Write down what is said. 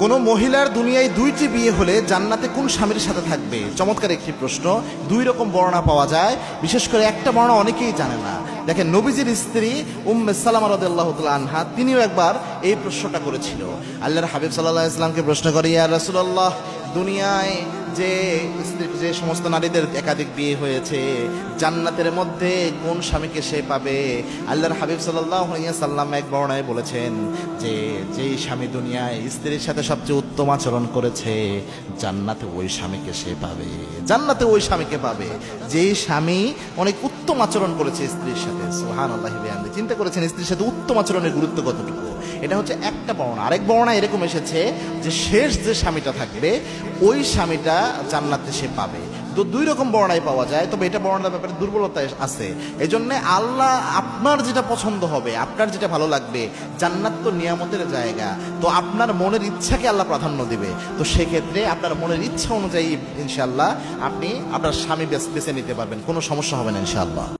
কোন মহিলার দুনিয়ায় দুইটি বিয়ে হলে জান্নাতে কোন স্বামীর সাথে থাকবে? চমৎকার একটি প্রশ্ন। দুই রকম বর্ণনা পাওয়া যায়, বিশেষ করে একটা বর্ণনা অনেকেই জানে না। দেখেন, নবীজির স্ত্রী উম্মে সালামা রাদিয়াল্লাহু তাআলা আনহা তিনিও একবার এই প্রশ্নটা করেছিল। আল্লাহর হাবিব সাল্লাল্লাহু আলাইহি ওয়াসাল্লামকে প্রশ্ন করে, ইয়া রাসূলুল্লাহ, দুনিয়ায় যে সমস্ত নারীদের একাধিক বিয়ে হয়েছে, জান্নাতের মধ্যে কোন স্বামীকে সে পাবে? আল্লাহর হাবিব সাল্লাল্লাহু আলাইহি ওয়াসাল্লাম এক বর্ণনায় বলেছেন যে যেই স্বামী দুনিয়ায় স্ত্রীর সাথে সবচেয়ে উত্তম আচরণ করেছে, জান্নাতে ওই স্বামীকে সে পাবে। জান্নাতে ওই স্বামীকে পাবে যেই স্বামী অনেক উত্তম আচরণ করেছে স্ত্রীর সাথে। সুবহানাল্লাহি ওয়া বিহামদিহি। চিন্তা করেছেন স্ত্রীর সাথে উত্তম আচরণের গুরুত্ব কতটুকু? এটা হচ্ছে একটা বর্ণনা। আরেক বর্ণনা এরকম এসেছে যে শেষ যে স্বামীটা থাকবে ওই স্বামীটা জান্নাতে সে পাবে। তো দুই রকম বর্ণাই পাওয়া যায়, তবে এটা বর্ণনার ব্যাপারে দুর্বলতা আছে। এই জন্য আল্লাহ আপনার যেটা পছন্দ হবে, আপনার যেটা ভালো লাগবে, জান্নাত তো নিয়ামতের জায়গা, তো আপনার মনের ইচ্ছাকে আল্লাহ প্রাধান্য দিবে। তো সেক্ষেত্রে আপনার মনের ইচ্ছা অনুযায়ী ইনশাআল্লাহ আপনি আপনার স্বামী বেছে নিতে পারবেন, কোনো সমস্যা হবে না ইনশাআল্লাহ।